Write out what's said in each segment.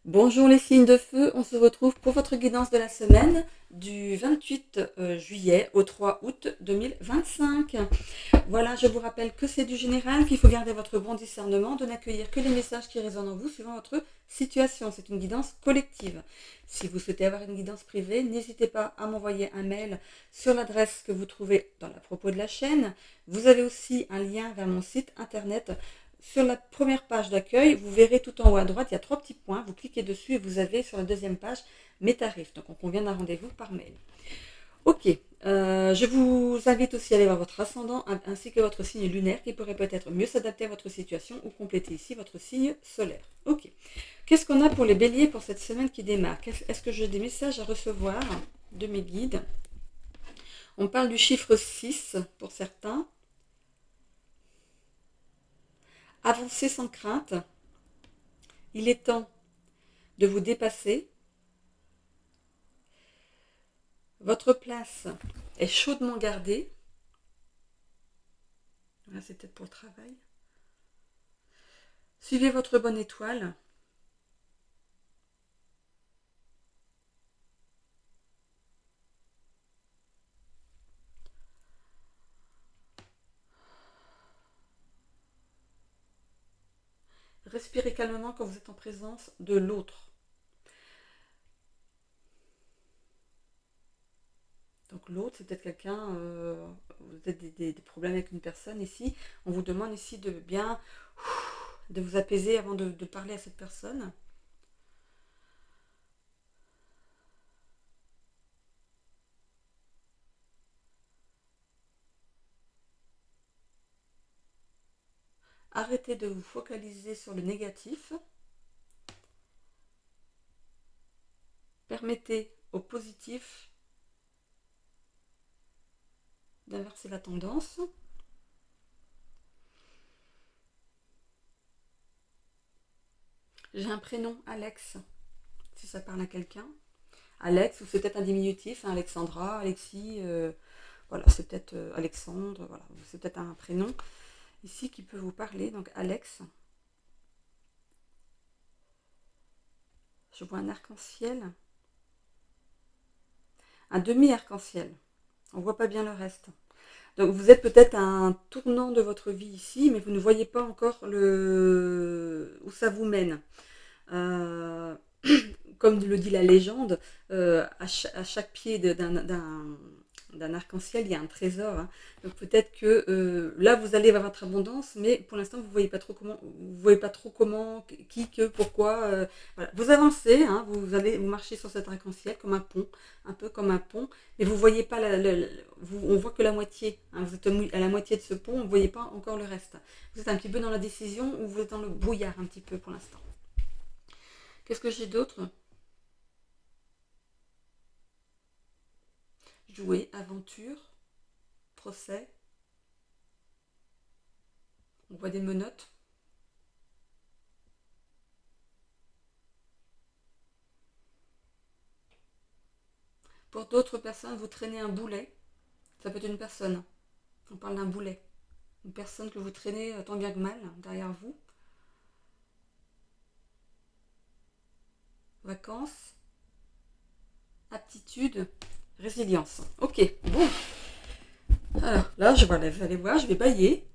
Bonjour les signes de feu, on se retrouve pour votre guidance de la semaine du 28 juillet au 3 août 2025. Voilà, je vous rappelle que c'est du général, qu'il faut garder votre bon discernement, de n'accueillir que les messages qui résonnent en vous suivant votre situation. C'est une guidance collective. Si vous souhaitez avoir une guidance privée, n'hésitez pas à m'envoyer un mail sur l'adresse que vous trouvez dans la propos de la chaîne. Vous avez aussi un lien vers mon site internet. Sur la première page d'accueil, vous verrez tout en haut à droite, il y a 3 petits points. Vous cliquez dessus et vous avez sur la deuxième page mes tarifs. Donc on convient d'un rendez-vous par mail. Ok, je vous invite aussi à aller voir votre ascendant ainsi que votre signe lunaire qui pourrait peut-être mieux s'adapter à votre situation ou compléter ici votre signe solaire. Ok, qu'est-ce qu'on a pour les béliers pour cette semaine qui démarre? Est-ce que j'ai des messages à recevoir de mes guides? On parle du chiffre 6 pour certains. Avancez sans crainte. Il est temps de vous dépasser. Votre place est chaudement gardée. Là, c'est peut-être pour le travail. Suivez votre bonne étoile. Respirez calmement quand vous êtes en présence de l'autre. Donc l'autre, c'est peut-être quelqu'un, vous avez des problèmes avec une personne ici. On vous demande ici de bien de vous apaiser avant de parler à cette personne. Arrêtez de vous focaliser sur le négatif. Permettez au positif d'inverser la tendance. J'ai un prénom, Alex, si ça parle à quelqu'un. Alex, ou c'est peut-être un diminutif, hein, Alexandra, Alexis, voilà, c'est peut-être Alexandre, voilà, c'est peut-être un prénom ici qui peut vous parler, donc Alex. Je vois un arc-en-ciel, un demi-arc-en-ciel, on ne voit pas bien le reste. Donc vous êtes peut-être à un tournant de votre vie ici, mais vous ne voyez pas encore où ça vous mène. Euh, Comme le dit la légende, à chaque pied d'un arc-en-ciel, il y a un trésor. Hein. Donc peut-être que là, vous allez avoir votre abondance, mais pour l'instant, vous voyez pas trop comment, qui, que, pourquoi. Voilà. Vous avancez, hein, vous marchez sur cet arc-en-ciel comme un pont, un peu comme un pont, mais vous voyez pas on voit que la moitié. Hein, vous êtes à la moitié de ce pont, on ne voyez pas encore le reste. Vous êtes un petit peu dans la décision ou vous êtes dans le brouillard un petit peu pour l'instant. Qu'est-ce que j'ai d'autre? Jouer, aventure, procès. On voit des menottes. Pour d'autres personnes, vous traînez un boulet. Ça peut être une personne. On parle d'un boulet. Une personne que vous traînez tant bien que mal derrière vous. Vacances, aptitude, résilience. Ok, bon. Alors là, vous allez voir, je vais bâiller.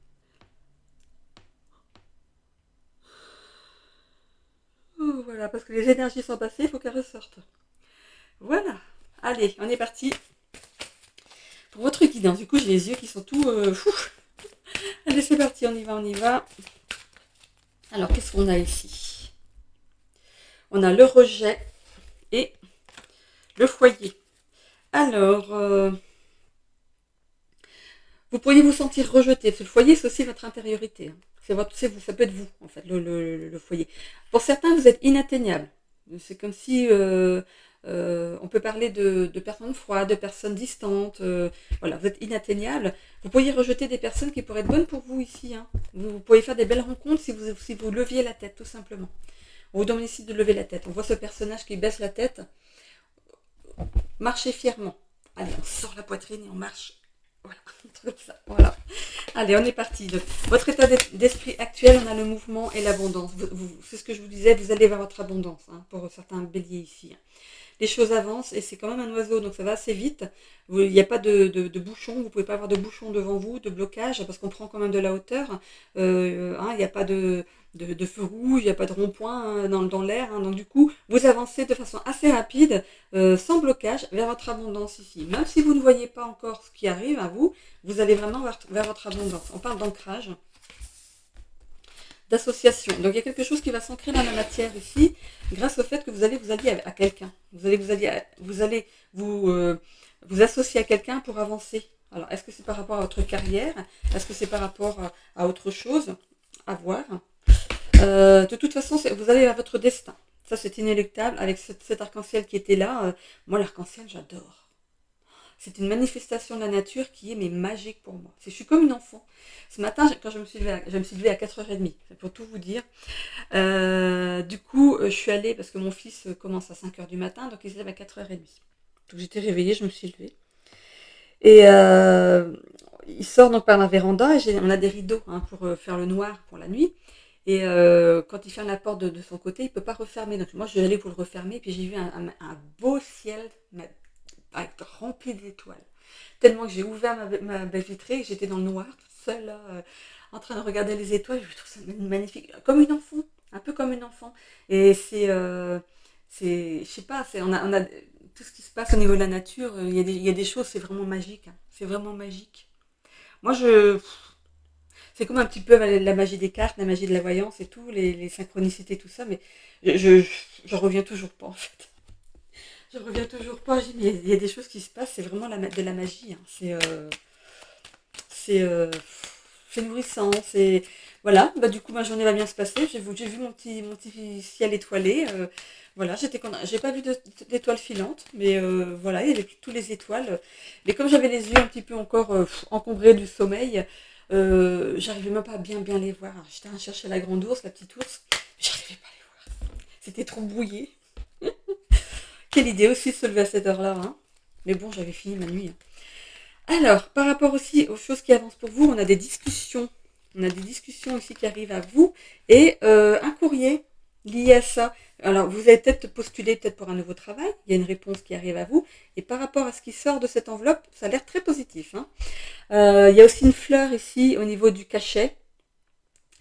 Oh, voilà, parce que les énergies sont passées, il faut qu'elles ressortent. Voilà. Allez, on est parti pour votre guidance. Du coup, j'ai les yeux qui sont tout fous. Allez, c'est parti, on y va, on y va. Alors, qu'est-ce qu'on a ici? On a le rejet et le foyer. Alors, vous pourriez vous sentir rejeté. Le foyer, c'est aussi votre intériorité. Hein. C'est vous, ça peut être vous, en fait, le foyer. Pour certains, vous êtes inatteignable. C'est comme si on peut parler de personnes froides, de personnes distantes. Voilà, vous êtes inatteignable. Vous pourriez rejeter des personnes qui pourraient être bonnes pour vous ici. Hein. Vous pourriez faire des belles rencontres si vous leviez la tête, tout simplement. On vous demande ici de lever la tête. On voit ce personnage qui baisse la tête. Marchez fièrement. Allez, on sort la poitrine et on marche. Voilà, un truc comme ça. Voilà. Allez, on est parti. Donc, votre état d'esprit actuel, on a le mouvement et l'abondance. C'est ce que je vous disais, vous allez vers votre abondance, hein, pour certains béliers ici, hein. Les choses avancent et c'est quand même un oiseau, donc ça va assez vite. Il n'y a pas de bouchon, vous ne pouvez pas avoir de bouchon devant vous, de blocage, parce qu'on prend quand même de la hauteur. Hein, il n'y a pas de feu rouge, il n'y a pas de rond-point, hein, dans l'air, hein. Donc du coup, vous avancez de façon assez rapide, sans blocage, vers votre abondance ici. Même si vous ne voyez pas encore ce qui arrive à vous, vous allez vraiment vers votre abondance. On parle d'ancrage, d'association. Donc il y a quelque chose qui va s'ancrer dans la matière ici, grâce au fait que vous allez vous allier à quelqu'un. Vous associer à quelqu'un pour avancer. Alors, est-ce que c'est par rapport à votre carrière? Est-ce que c'est par rapport à autre chose? À voir. De toute façon, vous allez à votre destin. Ça, c'est inéluctable. Avec cet arc-en-ciel qui était là, moi, l'arc-en-ciel, j'adore. C'est une manifestation de la nature qui est mais magique pour moi. Je suis comme une enfant. Ce matin, quand je me suis levée à 4h30, c'est pour tout vous dire. Du coup, je suis allée, parce que mon fils commence à 5h du matin, donc il se lève à 4h30. Donc j'étais réveillée, je me suis levée. Et il sort donc par la véranda, et on a des rideaux, hein, pour faire le noir pour la nuit. Et quand il ferme la porte de son côté, il ne peut pas refermer. Donc moi, je vais aller pour le refermer, puis j'ai vu un beau ciel rempli d'étoiles. Tellement que j'ai ouvert ma baie vitrée, et j'étais dans le noir, toute seule, là, en train de regarder les étoiles. Je trouve ça magnifique, comme une enfant, un peu comme une enfant. Et je sais pas, on a tout ce qui se passe au niveau de la nature. Il y a des choses, c'est vraiment magique, hein. C'est vraiment magique. Moi, c'est comme un petit peu la magie des cartes, la magie de la voyance et tout, les synchronicités, tout ça, mais je reviens toujours pas, en fait. Je reviens toujours pas. Il y a des choses qui se passent, c'est vraiment de la magie, hein. C'est euh, c'est nourrissant. Voilà. Bah, du coup, ma journée va bien se passer. J'ai vu mon petit ciel étoilé. Voilà, j'ai pas vu d'étoiles filantes, mais voilà, il y avait tous les étoiles. Mais comme j'avais les yeux un petit peu encore encombrés du sommeil, j'arrivais même pas à bien les voir. Alors, j'étais à chercher la grande ours, la petite ours, mais j'arrivais pas à les voir. C'était trop brouillé. Quelle idée aussi de se lever à cette heure-là, hein. Mais bon, j'avais fini ma nuit, hein. Alors, par rapport aussi aux choses qui avancent pour vous, on a des discussions. On a des discussions aussi qui arrivent à vous. Et un courrier lié à ça. Alors, vous avez peut-être postulé peut-être pour un nouveau travail. Il y a une réponse qui arrive à vous. Et par rapport à ce qui sort de cette enveloppe, ça a l'air très positif, hein. Il y a aussi une fleur ici au niveau du cachet.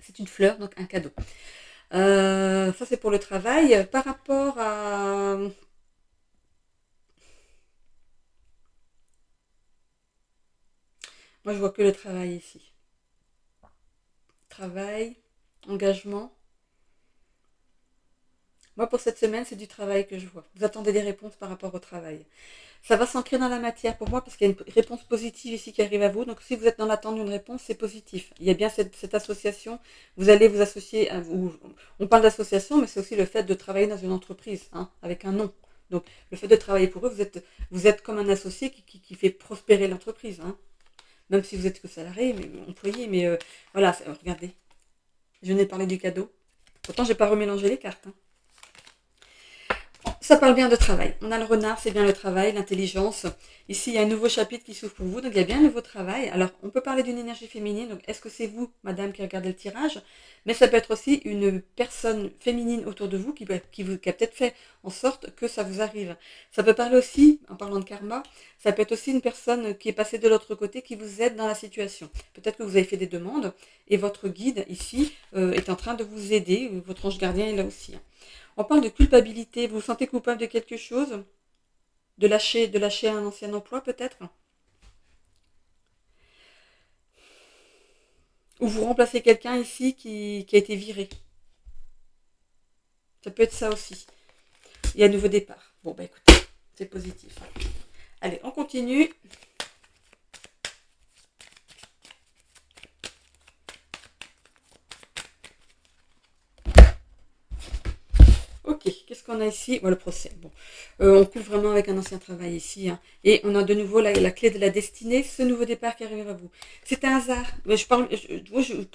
C'est une fleur, donc un cadeau. Ça, c'est pour le travail. Par rapport à... Moi, je vois que le travail ici. Travail, engagement. Moi, pour cette semaine, c'est du travail que je vois. Vous attendez des réponses par rapport au travail. Ça va s'ancrer dans la matière pour moi parce qu'il y a une réponse positive ici qui arrive à vous. Donc, si vous êtes dans l'attente d'une réponse, c'est positif. Il y a bien cette association. Vous allez vous associer à vous. On parle d'association, mais c'est aussi le fait de travailler dans une entreprise, hein, avec un nom. Donc, le fait de travailler pour eux, vous êtes comme un associé qui fait prospérer l'entreprise, hein. Même si vous êtes que salarié, mais employé. Mais voilà, regardez. Je n'ai parlé du cadeau. Pourtant, j'ai pas remélangé les cartes, hein. Ça parle bien de travail. On a le renard, c'est bien le travail, l'intelligence. Ici, il y a un nouveau chapitre qui s'ouvre pour vous, donc il y a bien un nouveau travail. Alors, on peut parler d'une énergie féminine. Donc, est-ce que c'est vous, madame, qui regardez le tirage? Mais ça peut être aussi une personne féminine autour de vous qui a peut-être fait en sorte que ça vous arrive. Ça peut parler aussi, en parlant de karma, ça peut être aussi une personne qui est passée de l'autre côté, qui vous aide dans la situation. Peut-être que vous avez fait des demandes et votre guide ici est en train de vous aider. Votre ange gardien est là aussi, hein. On parle de culpabilité. Vous vous sentez coupable de quelque chose? De lâcher un ancien emploi peut-être? Ou vous remplacez quelqu'un ici qui a été viré. Ça peut être ça aussi. Il y a un nouveau départ. Bon, bah écoutez, c'est positif, hein. Allez, on continue. Ok, Ok, qu'est-ce qu'on a ici? Voilà, le procès. Bon, on couvre vraiment avec un ancien travail ici, hein. Et on a de nouveau la clé de la destinée, ce nouveau départ qui arrive à vous. C'est un hasard. Mais quand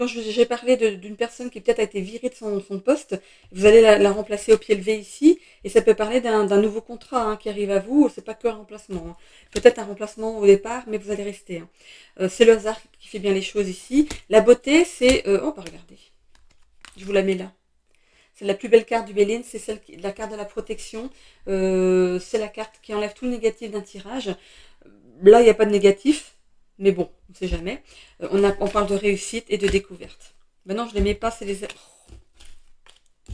j'ai parlé d'une personne qui peut-être a été virée de son poste, vous allez la remplacer au pied levé ici, et ça peut parler d'un nouveau contrat, hein, qui arrive à vous. C'est pas que un remplacement, hein. Peut-être un remplacement au départ, mais vous allez rester, hein. C'est le hasard qui fait bien les choses ici. La beauté, c'est... oh, bah regardez, je vous la mets là. C'est la plus belle carte du Béline, c'est la carte de la protection. C'est la carte qui enlève tout le négatif d'un tirage. Là, il n'y a pas de négatif, mais bon, on ne sait jamais. On parle de réussite et de découverte. Maintenant, je ne les mets pas, c'est les... Oh,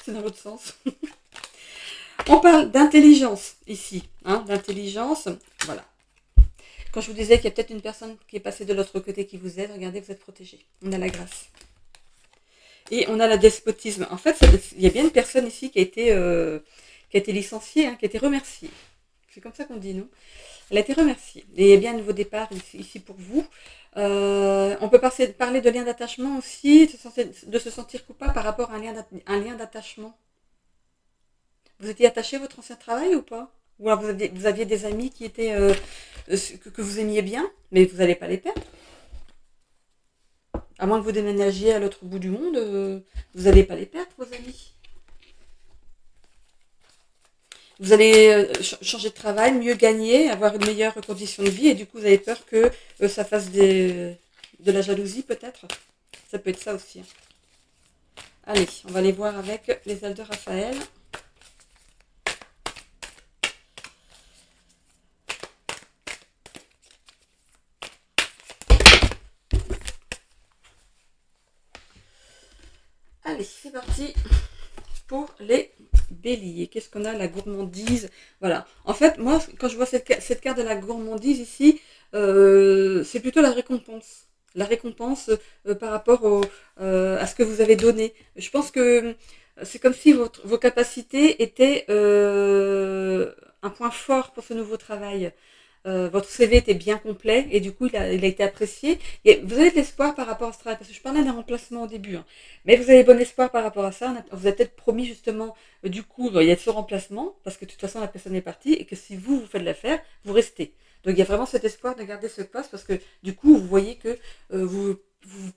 c'est dans l'autre sens. On parle d'intelligence ici, hein, d'intelligence. Voilà. Quand je vous disais qu'il y a peut-être une personne qui est passée de l'autre côté qui vous aide, regardez, vous êtes protégé. On a la grâce. Et on a le despotisme. En fait, il y a bien une personne ici qui a été licenciée, hein, qui a été remerciée. C'est comme ça qu'on dit, non? Elle a été remerciée. Et il y a bien un nouveau départ ici pour vous. On peut parler de lien d'attachement aussi, de se sentir coupable par rapport à un lien d'attachement. Vous étiez attaché à votre ancien travail ou pas? Ou alors vous aviez des amis qui étaient que vous aimiez bien, mais vous n'allez pas les perdre. À moins que vous déménagiez à l'autre bout du monde, vous n'allez pas les perdre, vos amis. Vous allez changer de travail, mieux gagner, avoir une meilleure condition de vie, et du coup, vous avez peur que ça fasse de la jalousie, peut-être. Ça peut être ça aussi, hein. Allez, on va aller voir avec les ailes de Raphaël. Allez, c'est parti pour les béliers. Qu'est-ce qu'on a? La gourmandise. Voilà. En fait, moi, quand je vois cette carte de la gourmandise ici, c'est plutôt la récompense. La récompense par rapport à ce que vous avez donné. Je pense que c'est comme si vos capacités étaient un point fort pour ce nouveau travail. Votre CV était bien complet et du coup il a été apprécié. Et vous avez de l'espoir par rapport à ce travail, parce que je parlais d'un remplacement au début, hein. Mais vous avez bon espoir par rapport à ça. Vous avez peut-être promis justement, du coup, il y a ce remplacement, parce que de toute façon la personne est partie et que si vous faites l'affaire, vous restez. Donc il y a vraiment cet espoir de garder ce poste parce que du coup vous voyez que vous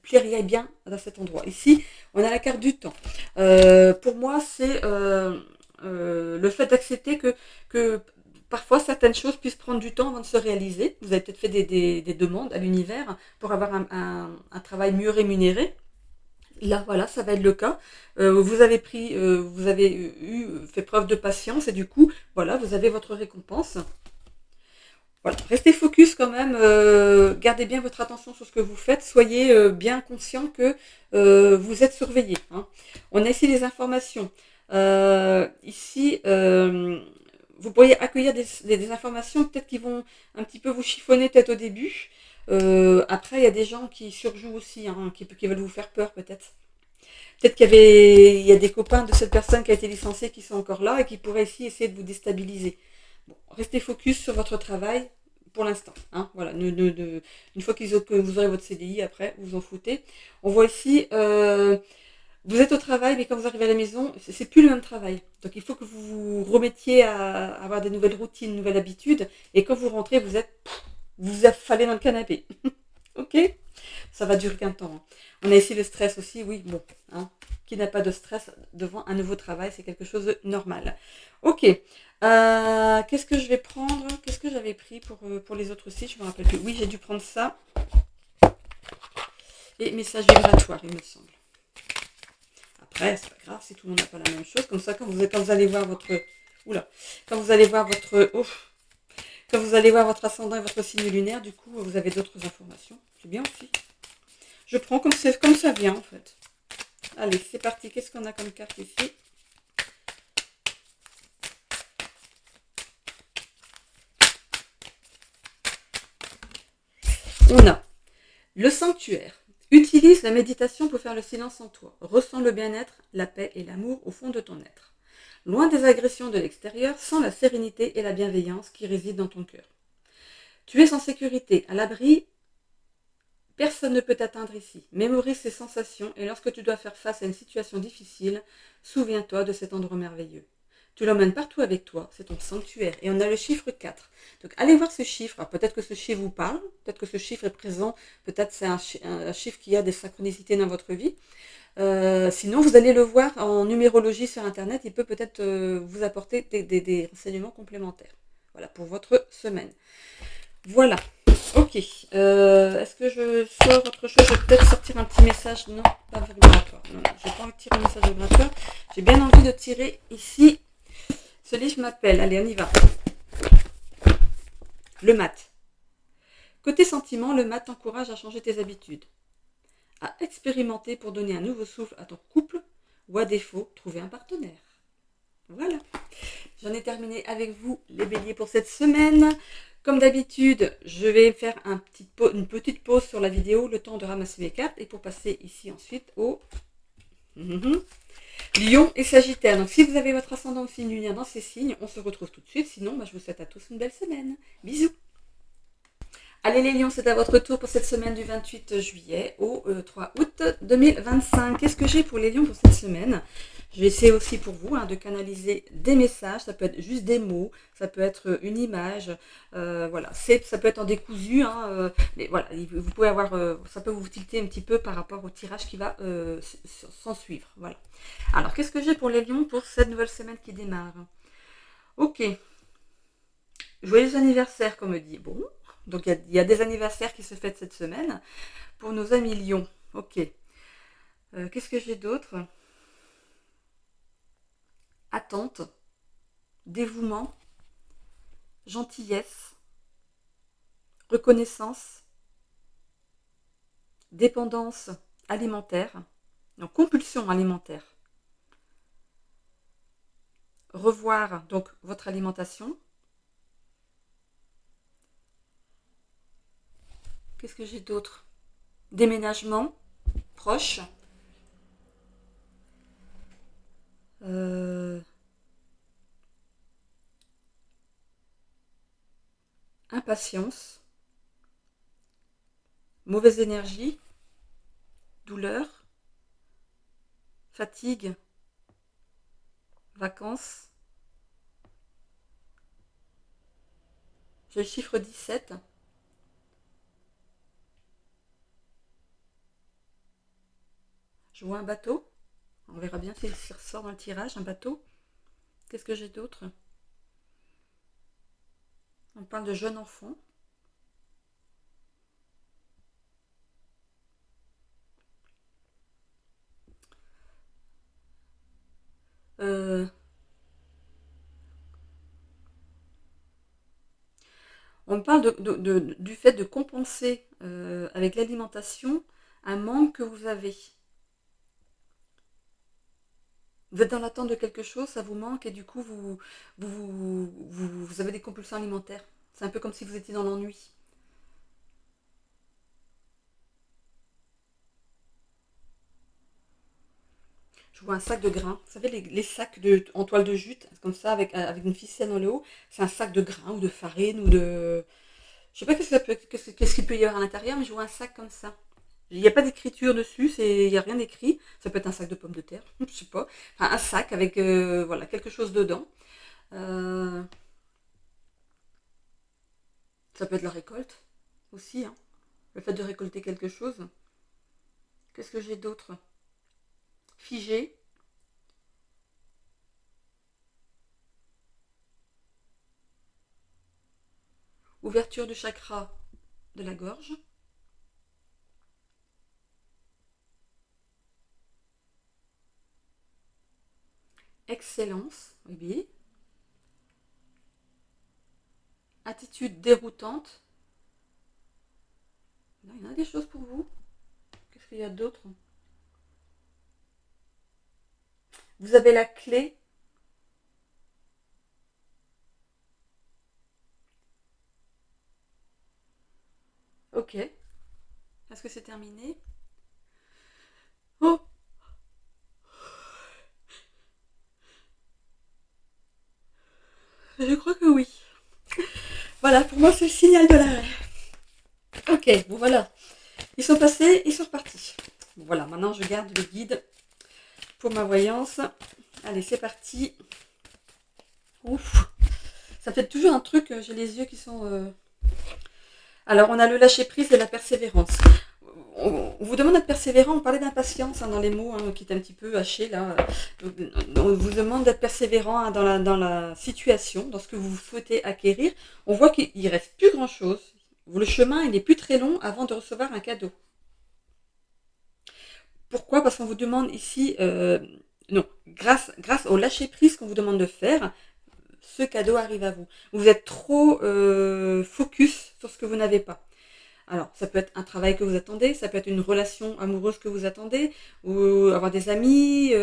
plairiez bien dans cet endroit. Ici, on a la carte du temps. Pour moi, c'est le fait d'accepter que parfois certaines choses puissent prendre du temps avant de se réaliser. Vous avez peut-être fait des demandes à l'univers pour avoir un travail mieux rémunéré. Là, voilà, ça va être le cas. Vous avez fait preuve de patience et du coup, voilà, vous avez votre récompense. Voilà, restez focus quand même, gardez bien votre attention sur ce que vous faites, soyez bien conscient que vous êtes surveillé, hein. On a ici les informations. Ici, vous pourriez accueillir des informations peut-être qui vont un petit peu vous chiffonner peut-être au début. Après, il y a des gens qui surjouent aussi, hein, qui veulent vous faire peur peut-être. Peut-être il y a des copains de cette personne qui a été licenciée qui sont encore là et qui pourraient ici essayer de vous déstabiliser. Bon, restez focus sur votre travail pour l'instant, hein. Voilà, une fois que vous aurez votre CDI, après, vous en foutez. On voit ici, vous êtes au travail, mais quand vous arrivez à la maison, c'est plus le même travail. Donc il faut que vous vous remettiez à avoir des nouvelles routines, de nouvelles habitudes. Et quand vous rentrez, vous affalez dans le canapé. Ok? Ça va durer qu'un temps, hein. On a ici le stress aussi, oui, bon, hein. Qui n'a pas de stress devant un nouveau travail, c'est quelque chose de normal. Ok. Qu'est-ce que je vais prendre? Qu'est-ce que j'avais pris pour les autres sites? Je me rappelle plus. Oui, j'ai dû prendre ça. Et message vibratoire, il me semble. Après, c'est pas grave si tout le monde n'a pas la même chose. Comme ça, quand vous allez voir votre... Oula. Quand vous allez voir votre... Oh, quand vous allez voir votre ascendant et votre signe lunaire, du coup, vous avez d'autres informations. C'est bien aussi. Je prends comme ça vient, en fait. Allez, c'est parti. Qu'est-ce qu'on a comme carte ici? On a le sanctuaire. Utilise la méditation pour faire le silence en toi. Ressens le bien-être, la paix et l'amour au fond de ton être. Loin des agressions de l'extérieur, sens la sérénité et la bienveillance qui résident dans ton cœur. Tu es en sécurité, à l'abri Personne ne peut t'atteindre ici. Mémorise ces sensations et lorsque tu dois faire face à une situation difficile, souviens-toi de cet endroit merveilleux. Tu l'emmènes partout avec toi, c'est ton sanctuaire. Et on a le chiffre 4. Donc allez voir ce chiffre. Alors, peut-être que ce chiffre vous parle, peut-être que ce chiffre est présent, peut-être c'est un chiffre qui a des synchronicités dans votre vie. Sinon, vous allez le voir en numérologie sur Internet, il peut peut-être vous apporter des renseignements complémentaires. Voilà, pour votre semaine. Voilà. Ok. Est-ce que je sors autre chose? Je vais peut-être sortir un petit message. Non, pas vibratoire. Non, je n'ai pas envie de tirer un message vibratoire. J'ai bien envie de tirer ici. Ce livre m'appelle. Allez, on y va. Le mat. Côté sentiment, le mat t'encourage à changer tes habitudes, à expérimenter pour donner un nouveau souffle à ton couple ou à défaut, trouver un partenaire. Voilà. J'en ai terminé avec vous les béliers pour cette semaine. Comme d'habitude, je vais faire une petite pause sur la vidéo, le temps de ramasser mes cartes et pour passer ici ensuite au Lion et Sagittaire. Donc si vous avez votre ascendant signe lunaire dans ces signes, on se retrouve tout de suite. Sinon, je vous souhaite à tous une belle semaine. Bisous. Allez les lions, c'est à votre tour pour cette semaine du 28 juillet au 3 août 2025. Qu'est-ce que j'ai pour les lions pour cette semaine? Je vais essayer aussi pour vous de canaliser des messages. Ça peut être juste des mots, ça peut être une image. Voilà, ça peut être en décousu. Mais voilà, vous pouvez avoir, ça peut vous tilter un petit peu par rapport au tirage qui va s'en suivre. Voilà. Alors, qu'est-ce que j'ai pour les lions pour cette nouvelle semaine qui démarre? Ok. Joyeux anniversaire, comme on dit. Bon. Donc il y a des anniversaires qui se fêtent cette semaine pour nos amis lions. Ok. Qu'est-ce que j'ai d'autre? Attente, dévouement, gentillesse, reconnaissance, dépendance alimentaire, donc compulsion alimentaire. Revoir donc votre alimentation. Qu'est-ce que j'ai d'autre? Déménagement proche. Impatience. Mauvaise énergie. Douleur. Fatigue. Vacances. J'ai le chiffre 17. Je vois un bateau. On verra bien s'il ressort dans le tirage, un bateau. Qu'est-ce que j'ai d'autre? On parle de jeune enfant. On parle du fait de compenser avec l'alimentation un manque que vous avez. Vous êtes dans l'attente de quelque chose, ça vous manque et du coup vous avez des compulsions alimentaires. C'est un peu comme si vous étiez dans l'ennui. Je vois un sac de grains. Vous savez, les sacs en toile de jute, comme ça, avec une ficelle dans le haut. C'est un sac de grains ou de farine ou de... Je sais pas qu'est-ce qu'il peut y avoir à l'intérieur, mais je vois un sac comme ça. Il n'y a pas d'écriture dessus, il n'y a rien d'écrit. Ça peut être un sac de pommes de terre, je sais pas. Enfin, un sac avec voilà, quelque chose dedans. Euh, Ça peut être la récolte aussi. Le fait de récolter quelque chose. Qu'est-ce que j'ai d'autre? Figé. Ouverture du chakra de la gorge. Excellence, oui. Attitude déroutante. Là, il y en a des choses pour vous. Qu'est-ce qu'il y a d'autre? Vous avez la clé. Ok. Est-ce que c'est terminé? Oh, je crois que oui. Voilà, pour moi, c'est le signal de l'arrêt. Ok, bon voilà. Ils sont passés, ils sont repartis. Bon, voilà, maintenant je garde le guide pour ma voyance. Allez, c'est parti. Ouf, ça fait toujours un truc, j'ai les yeux qui sont... Alors, on a le lâcher-prise et la persévérance. On vous demande d'être persévérant, on parlait d'impatience dans les mots qui est un petit peu haché là. On vous demande d'être persévérant dans la situation, dans ce que vous souhaitez acquérir. On voit qu'il ne reste plus grand chose. Le chemin il n'est plus très long avant de recevoir un cadeau. Pourquoi? Parce qu'on vous demande ici, non, grâce au lâcher-prise qu'on vous demande de faire, ce cadeau arrive à vous. Vous êtes trop focus sur ce que vous n'avez pas. Alors, ça peut être un travail que vous attendez, ça peut être une relation amoureuse que vous attendez, ou avoir des amis,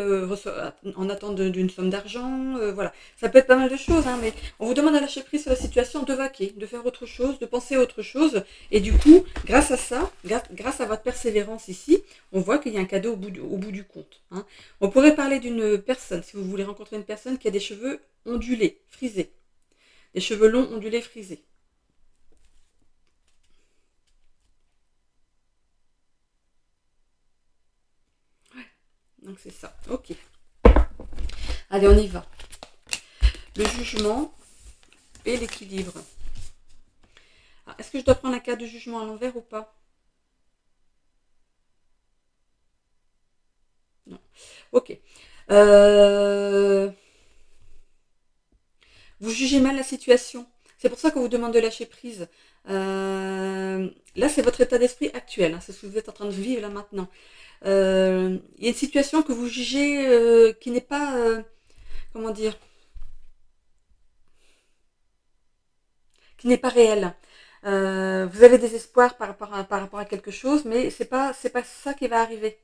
en attente d'une somme d'argent, voilà. Ça peut être pas mal de choses, hein, mais on vous demande à lâcher prise sur la situation, de vaquer, de faire autre chose, de penser à autre chose. Et du coup, grâce à ça, grâce à votre persévérance ici, on voit qu'il y a un cadeau au bout du compte. Hein. On pourrait parler d'une personne, si vous voulez rencontrer une personne qui a des cheveux ondulés, frisés. Des cheveux longs, ondulés, frisés. Donc c'est ça. Ok. Allez, on y va. Le jugement et l'équilibre. Est-ce que je dois prendre la carte de jugement à l'envers ou pas? Non. Ok. Vous jugez mal la situation. C'est pour ça qu'on vous demande de lâcher prise. Là, c'est votre état d'esprit actuel. Hein, c'est ce que vous êtes en train de vivre là maintenant. Il y a une situation que vous jugez qui n'est pas... comment dire? Qui n'est pas réelle. Vous avez des espoirs par rapport à quelque chose, mais c'est pas ça qui va arriver.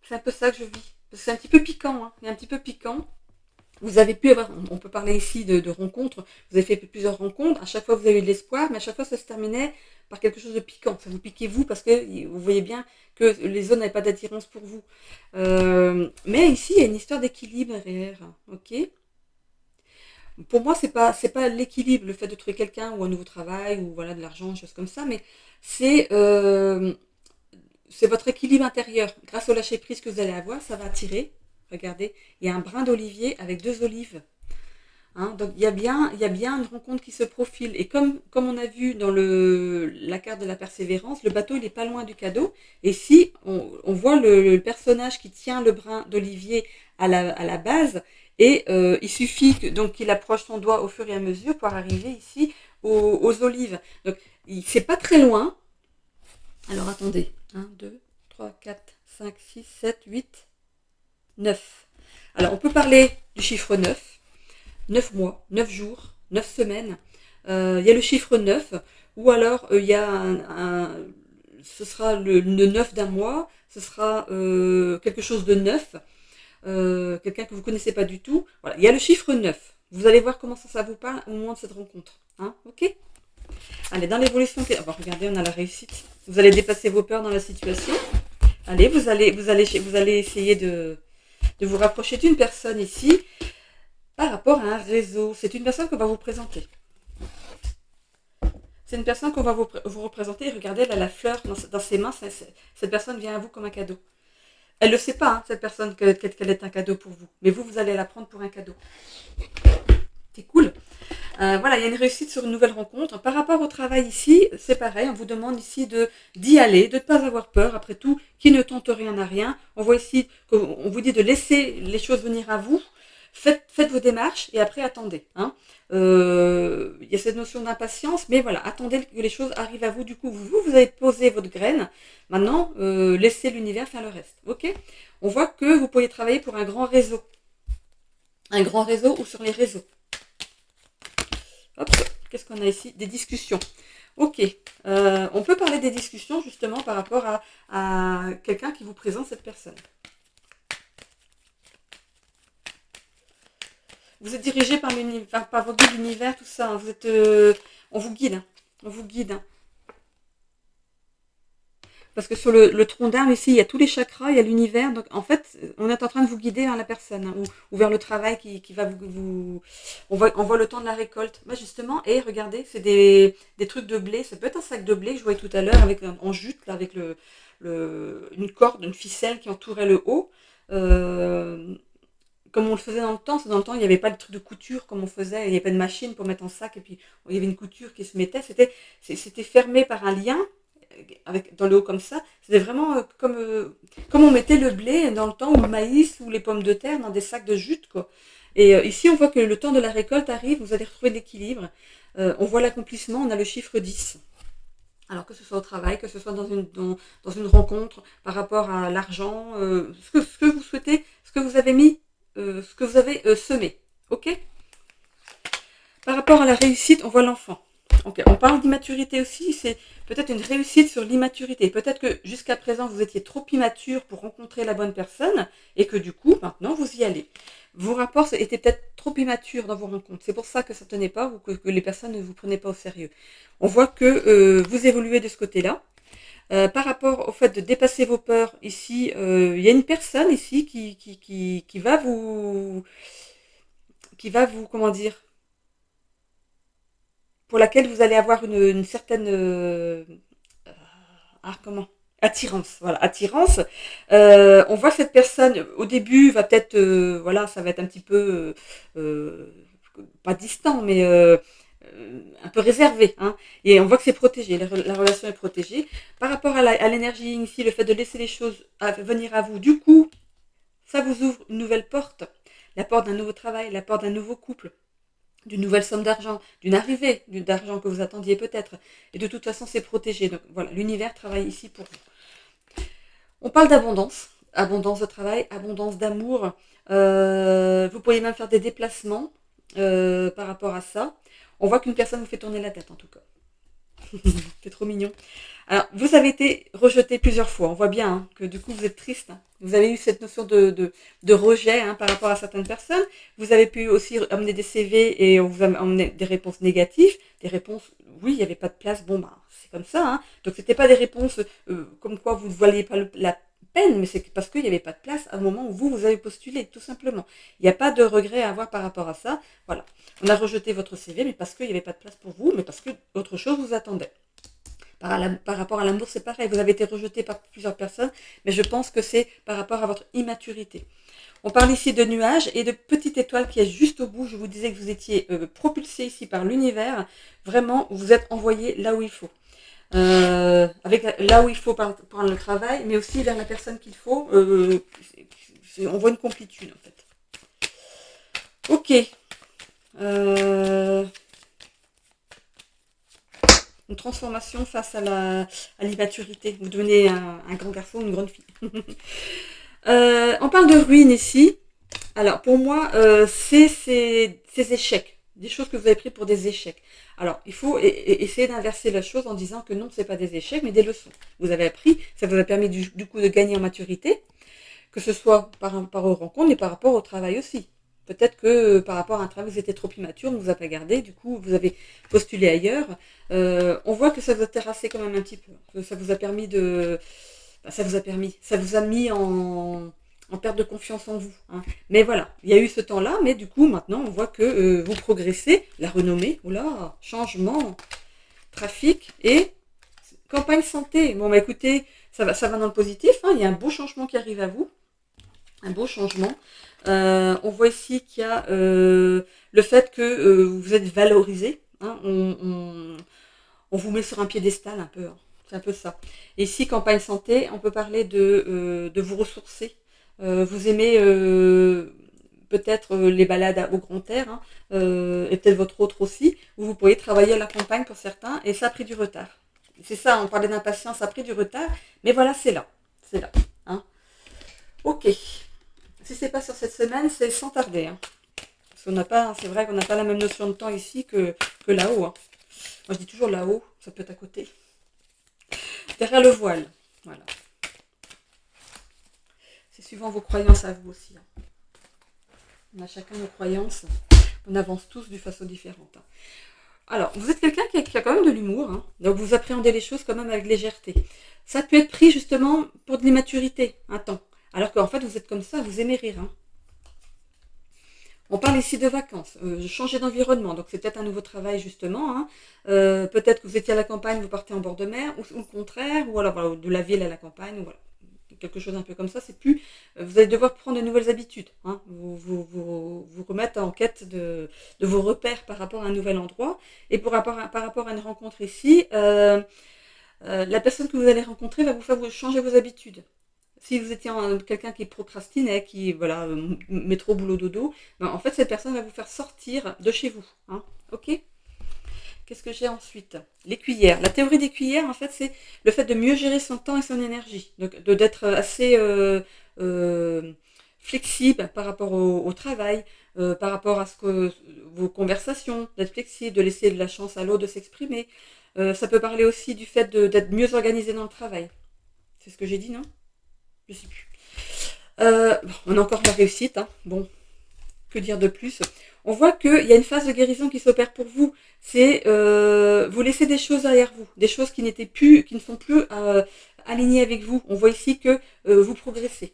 C'est un peu ça que je vis. Parce que c'est un petit peu piquant, hein. Il est un petit peu piquant. Vous avez pu avoir, on peut parler ici de rencontres, vous avez fait plusieurs rencontres, à chaque fois vous avez eu de l'espoir, mais à chaque fois ça se terminait par quelque chose de piquant. Ça vous piquait vous parce que vous voyez bien que les autres n'avaient pas d'attirance pour vous. Mais ici, il y a une histoire d'équilibre derrière. Ok. Pour moi, c'est pas l'équilibre, le fait de trouver quelqu'un ou un nouveau travail ou voilà de l'argent, des choses comme ça, mais c'est c'est votre équilibre intérieur. Grâce au lâcher prise que vous allez avoir, ça va attirer. Regardez, il y a un brin d'olivier avec deux olives. Hein, donc il y a bien une rencontre qui se profile. Et comme on a vu dans la carte de la persévérance, le bateau il est pas loin du cadeau. Et si on voit le personnage qui tient le brin d'olivier à la base, et il suffit donc qu'il approche son doigt au fur et à mesure pour arriver ici aux olives. Donc c'est pas très loin. Alors attendez, 1, 2, 3, 4, 5, 6, 7, 8, 9. Alors on peut parler du chiffre 9. 9 mois, 9 jours, 9 semaines. Il y a le chiffre 9, ou alors il y a ce sera le 9 d'un mois, ce sera quelque chose de neuf, quelqu'un que vous ne connaissez pas du tout. Voilà, il y a le chiffre 9. Vous allez voir comment ça vous parle au moment de cette rencontre. Hein, ok. Allez, dans l'évolution, regardez, on a la réussite. Vous allez dépasser vos peurs dans la situation. Allez, vous allez essayer de vous rapprocher d'une personne ici par rapport à un réseau. C'est une personne qu'on va vous présenter. C'est une personne qu'on va vous représenter. Regardez, elle a la fleur dans ses mains. Cette personne vient à vous comme un cadeau. Elle ne le sait pas, hein, cette personne, qu'elle est un cadeau pour vous. Mais vous allez la prendre pour un cadeau. C'est cool. Voilà, il y a une réussite sur une nouvelle rencontre. Par rapport au travail ici, c'est pareil. On vous demande ici d'y aller, de ne pas avoir peur. Après tout, qui ne tente rien n'a rien. On voit ici qu'on vous dit de laisser les choses venir à vous. Faites vos démarches et après attendez. Hein. Il y a cette notion d'impatience, mais voilà, attendez que les choses arrivent à vous. Du coup, vous avez posé votre graine. Maintenant, laissez l'univers faire le reste. Ok. On voit que vous pourriez travailler pour un grand réseau. Un grand réseau ou sur les réseaux. Hop, qu'est-ce qu'on a ici? Des discussions. Ok, on peut parler des discussions justement par rapport à quelqu'un qui vous présente cette personne. Vous êtes dirigé par vos guides d'univers, tout ça. Hein. On vous guide. Hein. On vous guide. Hein. parce que sur le tronc d'arbre ici, il y a tous les chakras, il y a l'univers. Donc en fait, on est en train de vous guider vers la personne, hein, ou vers le travail qui va vous... On voit le temps de la récolte. Moi justement, et regardez, c'est des trucs de blé. Ça peut être un sac de blé que je voyais tout à l'heure avec en jute, là, avec une corde, une ficelle qui entourait le haut. Comme on le faisait dans le temps, c'est dans le temps, il n'y avait pas de truc de couture comme on faisait, il n'y avait pas de machine pour mettre en sac, et puis il y avait une couture qui se mettait, c'était fermé par un lien, avec, dans le haut comme ça, c'était vraiment comme on mettait le blé dans le temps, ou le maïs, ou les pommes de terre, dans des sacs de jute, quoi. Et ici, on voit que le temps de la récolte arrive, vous allez retrouver l'équilibre, on voit l'accomplissement, on a le chiffre 10. Alors que ce soit au travail, que ce soit dans une rencontre, par rapport à l'argent, ce que vous souhaitez, ce que vous avez mis, ce que vous avez semé. Ok. Par rapport à la réussite, on voit l'enfant. Okay. On parle d'immaturité aussi, c'est peut-être une réussite sur l'immaturité. Peut-être que jusqu'à présent, vous étiez trop immature pour rencontrer la bonne personne et que du coup, maintenant, vous y allez. Vos rapports étaient peut-être trop immatures dans vos rencontres. C'est pour ça que ça ne tenait pas ou que les personnes ne vous prenaient pas au sérieux. On voit que vous évoluez de ce côté-là. Par rapport au fait de dépasser vos peurs, ici, il y a une personne ici qui va vous, comment dire, pour laquelle vous allez avoir une certaine comment attirance, voilà, attirance. On voit que cette personne au début va peut-être voilà, ça va être un petit peu pas distant, mais un peu réservé, hein. Et on voit que c'est protégé, la relation est protégée par rapport à l'énergie ici, le fait de laisser les choses venir à vous, du coup ça vous ouvre une nouvelle porte, la porte d'un nouveau travail, la porte d'un nouveau couple, d'une nouvelle somme d'argent, d'une arrivée d'argent que vous attendiez peut-être. Et de toute façon, c'est protégé. Donc voilà, l'univers travaille ici pour vous. On parle d'abondance, abondance de travail, abondance d'amour. Vous pourriez même faire des déplacements par rapport à ça. On voit qu'une personne vous fait tourner la tête en tout cas. C'est trop mignon. Alors, vous avez été rejeté plusieurs fois. On voit bien hein, que du coup, vous êtes triste. Hein. Vous avez eu cette notion de rejet hein, par rapport à certaines personnes. Vous avez pu aussi amener des CV et on vous a amené des réponses négatives. Des réponses, oui, il n'y avait pas de place. Bon, bah, c'est comme ça. Hein. Donc, c'était pas des réponses comme quoi vous ne voyez pas la peine, mais c'est parce qu'il n'y avait pas de place à un moment où vous avez postulé, tout simplement. Il n'y a pas de regret à avoir par rapport à ça. Voilà. On a rejeté votre CV, mais parce qu'il n'y avait pas de place pour vous, mais parce que autre chose vous attendait. Par rapport à l'amour, c'est pareil. Vous avez été rejeté par plusieurs personnes, mais je pense que c'est par rapport à votre immaturité. On parle ici de nuages et de petites étoiles qui est juste au bout. Je vous disais que vous étiez propulsé ici par l'univers. Vraiment, vous êtes envoyé là où il faut. Là où il faut pour le travail, mais aussi vers la personne qu'il faut. On voit une complétude en fait. Ok. Une transformation face à l'immaturité. Vous devenez un grand garçon, une grande fille. On parle de ruines ici. Alors, pour moi, c'est ces échecs. Des choses que vous avez pris pour des échecs. Alors, il faut essayer d'inverser la chose en disant que non, ce n'est pas des échecs, mais des leçons. Vous avez appris, ça vous a permis du coup de gagner en maturité, que ce soit par rapport aux rencontres, mais par rapport au travail aussi. Peut-être que par rapport à un travail, vous étiez trop immature, on ne vous a pas gardé, du coup, vous avez postulé ailleurs. On voit que ça vous a terrassé quand même un petit peu. Que ça vous a permis de... ça vous a mis en perte de confiance en vous. Hein. Mais voilà, il y a eu ce temps-là, mais du coup, maintenant, on voit que vous progressez. La renommée, oula, changement, trafic et campagne santé. Bon, bah écoutez, ça va dans le positif. Hein. Il y a un beau changement qui arrive à vous. Un beau changement. On voit ici qu'il y a le fait que vous êtes valorisé. Hein, on vous met sur un piédestal un peu. Hein, c'est un peu ça. Et ici, campagne santé, on peut parler de vous ressourcer. Vous aimez peut-être les balades au grand air, hein, et peut-être votre autre aussi, où vous pourriez travailler à la campagne pour certains, et ça a pris du retard. C'est ça, on parlait d'impatience, ça a pris du retard, mais voilà, c'est là. C'est là. Hein. Ok. Si c'est pas sur cette semaine, c'est sans tarder. Hein. Parce qu'on n'a pas, c'est vrai qu'on n'a pas la même notion de temps ici que là-haut. Hein. Moi je dis toujours là-haut, ça peut être à côté. Derrière le voile. Voilà. C'est suivant vos croyances à vous aussi. Hein. On a chacun nos croyances. On avance tous d'une façon différente. Hein. Alors, vous êtes quelqu'un qui a quand même de l'humour, hein, donc vous appréhendez les choses quand même avec légèreté. Ça peut être pris justement pour de l'immaturité, un temps. Alors qu'en fait, vous êtes comme ça, vous aimez rire, hein. On parle ici de vacances, changer d'environnement, donc c'est peut-être un nouveau travail justement, hein. Peut-être que vous étiez à la campagne, vous partez en bord de mer, ou le contraire, ou alors voilà, de la ville à la campagne, ou voilà. Quelque chose un peu comme ça, c'est plus. Vous allez devoir prendre de nouvelles habitudes, hein. Vous remettre en quête de vos repères par rapport à un nouvel endroit. Et par rapport à une rencontre ici, la personne que vous allez rencontrer va vous faire changer vos habitudes. Si vous étiez quelqu'un qui procrastinait, qui voilà, métro, boulot, dodo, ben, en fait cette personne va vous faire sortir de chez vous, hein. Ok. Qu'est-ce que j'ai ensuite? Les cuillères. La théorie des cuillères, en fait, c'est le fait de mieux gérer son temps et son énergie. Donc, d'être assez euh, flexible par rapport au travail, par rapport à vos conversations, d'être flexible, de laisser de la chance à l'autre de s'exprimer. Ça peut parler aussi du fait d'être mieux organisé dans le travail. C'est ce que j'ai dit, non? Je sais plus. Bon, on a encore la réussite, hein. Bon, que dire de plus? On voit qu'il y a une phase de guérison qui s'opère pour vous. C'est vous laissez des choses derrière vous, des choses qui n'étaient plus, qui ne sont plus alignées avec vous. On voit ici que vous progressez.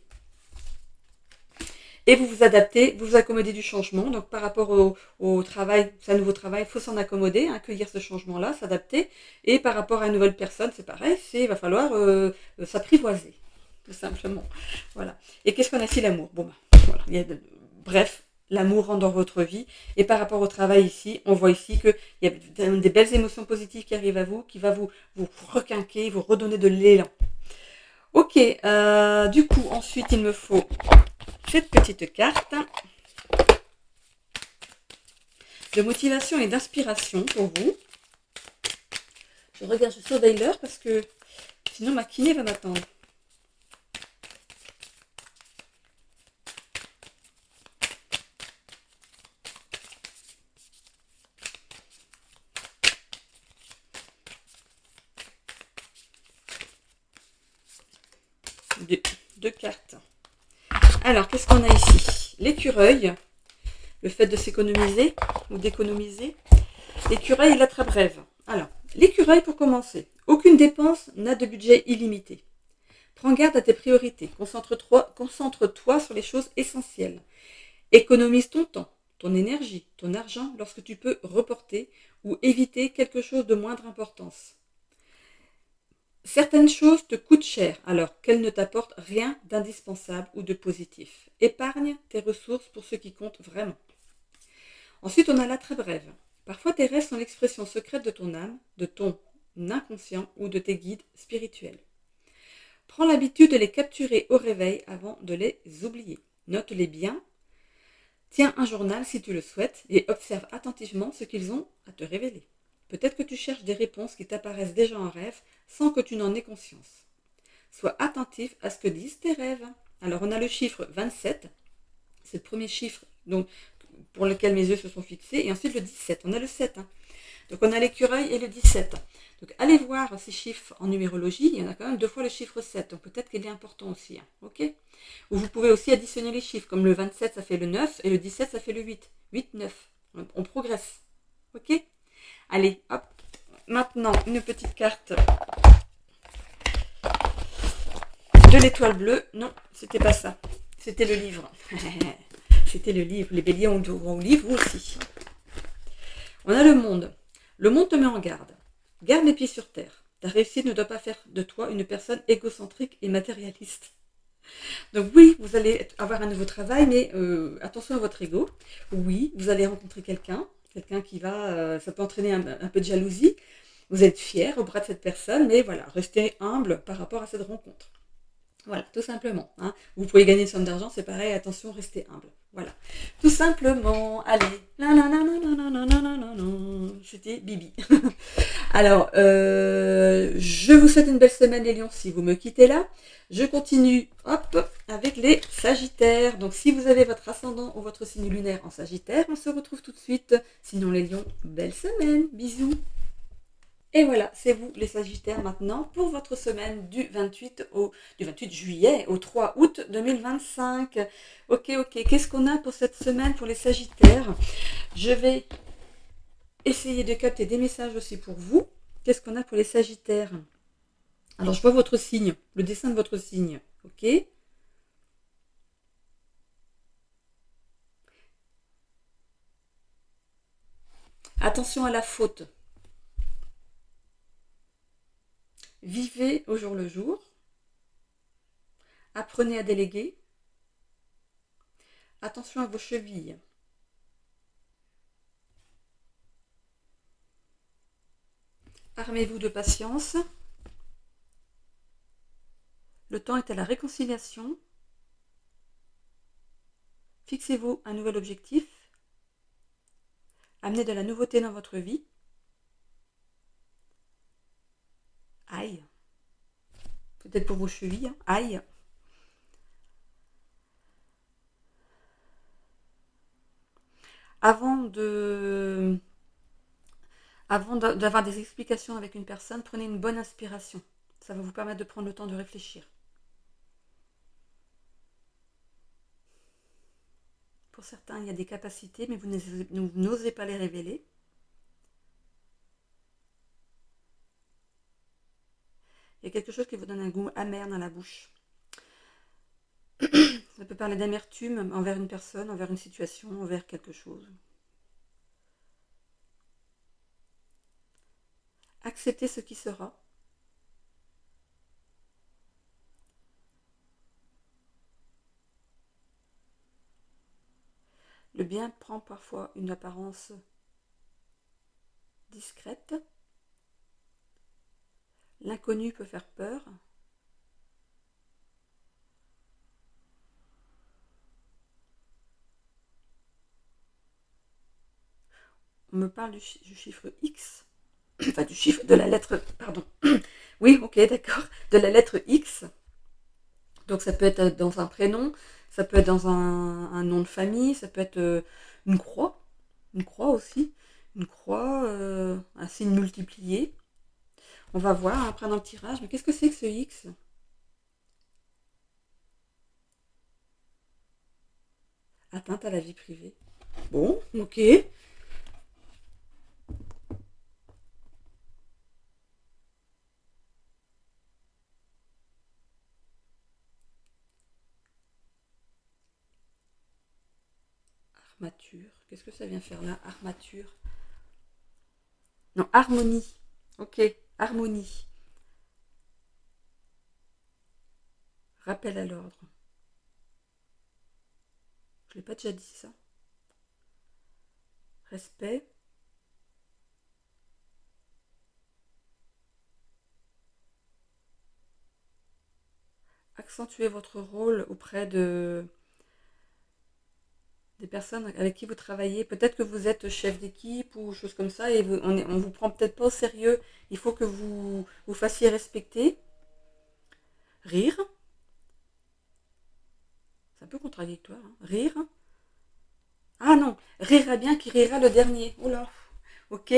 Et vous vous adaptez, vous vous accommodez du changement. Donc par rapport au travail, c'est un nouveau travail, il faut s'en accommoder, accueillir ce changement-là, s'adapter. Et par rapport à une nouvelle personne, c'est pareil, il va falloir s'apprivoiser, tout simplement. Voilà. Et qu'est-ce qu'on a ici, l'amour? Bon, ben, voilà. Bref, l'amour rentre dans votre vie. Et par rapport au travail ici, on voit ici qu'il y a des belles émotions positives qui arrivent à vous, qui va vous requinquer, vous redonner de l'élan. Ok, du coup, ensuite, il me faut cette petite carte de motivation et d'inspiration pour vous. Je regarde, je surveille l'heure parce que sinon ma kiné va m'attendre. Deux cartes. Alors, qu'est-ce qu'on a ici? L'écureuil, le fait de s'économiser ou d'économiser. L'écureuil et la trappe rêve. Alors, l'écureuil pour commencer. Aucune dépense n'a de budget illimité. Prends garde à tes priorités. Concentre-toi sur les choses essentielles. Économise ton temps, ton énergie, ton argent lorsque tu peux reporter ou éviter quelque chose de moindre importance. Certaines choses te coûtent cher alors qu'elles ne t'apportent rien d'indispensable ou de positif. Épargne tes ressources pour ce qui compte vraiment. Ensuite, on a la très brève. Parfois, tes rêves sont l'expression secrète de ton âme, de ton inconscient ou de tes guides spirituels. Prends l'habitude de les capturer au réveil avant de les oublier. Note-les bien. Tiens un journal si tu le souhaites et observe attentivement ce qu'ils ont à te révéler. Peut-être que tu cherches des réponses qui t'apparaissent déjà en rêve sans que tu n'en aies conscience. Sois attentif à ce que disent tes rêves. Alors on a le chiffre 27, c'est le premier chiffre donc, pour lequel mes yeux se sont fixés, et ensuite le 17, on a le 7. Donc on a l'écureuil et le 17. Donc allez voir ces chiffres en numérologie, il y en a quand même 2 fois le chiffre 7, donc peut-être qu'il est important aussi. Ok. Ou vous pouvez aussi additionner les chiffres, comme le 27 ça fait le 9 et le 17 ça fait le 8. 8, 9. On progresse. Ok. Allez, hop. Maintenant, une petite carte de l'étoile bleue. Non, c'était pas ça. C'était le livre. C'était le livre. Les béliers ont le livre, vous aussi. On a le monde. Le monde te met en garde. Garde les pieds sur terre. Ta réussite ne doit pas faire de toi une personne égocentrique et matérialiste. Donc oui, vous allez avoir un nouveau travail, mais attention à votre ego. Oui, vous allez rencontrer quelqu'un qui va, ça peut entraîner un peu de jalousie. Vous êtes fier au bras de cette personne, mais voilà, restez humble par rapport à cette rencontre. Voilà, tout simplement. Vous pouvez gagner une somme d'argent, c'est pareil, attention, restez humble. Voilà, tout simplement. Allez, c'était Bibi. Alors, je vous souhaite une belle semaine les lions si vous me quittez là. Je continue, hop, avec les sagittaires. Donc, si vous avez votre ascendant ou votre signe lunaire en sagittaire, on se retrouve tout de suite. Sinon, les lions, belle semaine. Bisous. Et voilà, c'est vous les sagittaires maintenant pour votre semaine du 28 juillet au 3 août 2025. Ok, qu'est-ce qu'on a pour cette semaine pour les sagittaires? Je vais essayer de capter des messages aussi pour vous. Qu'est-ce qu'on a pour les Sagittaires? Alors, je vois votre signe, le dessin de votre signe, ok? Attention à la faute. Vivez au jour le jour. Apprenez à déléguer. Attention à vos chevilles. Armez-vous de patience. Le temps est à la réconciliation. Fixez-vous un nouvel objectif. Amenez de la nouveauté dans votre vie. Aïe. Peut-être pour vos chevilles. Hein. Aïe. Avant d'avoir des explications avec une personne, prenez une bonne inspiration. Ça va vous permettre de prendre le temps de réfléchir. Pour certains, il y a des capacités, mais vous n'osez pas les révéler. Il y a quelque chose qui vous donne un goût amer dans la bouche. Ça peut parler d'amertume envers une personne, envers une situation, envers quelque chose. Acceptez ce qui sera. Le bien prend parfois une apparence discrète. L'inconnu peut faire peur. On me parle du chiffre X, enfin du chiffre de la lettre, pardon. Oui, ok, d'accord, de la lettre X. Donc ça peut être dans un prénom, ça peut être dans un nom de famille, ça peut être une croix aussi, une croix, un signe multiplié. On va voir après dans le tirage, mais qu'est-ce que c'est que ce X? Atteinte à la vie privée. Bon, ok. Armature. Qu'est-ce que ça vient faire là? Armature. Non, harmonie. Ok, harmonie. Rappel à l'ordre. Je l'ai pas déjà dit ça. Respect. Accentuez votre rôle auprès des personnes avec qui vous travaillez. Peut-être que vous êtes chef d'équipe ou chose comme ça et on vous prend peut-être pas au sérieux. Il faut que vous vous fassiez respecter. Rire. C'est un peu contradictoire. Hein. Rire. Ah non, rira bien qui rira le dernier. Oula. Ok.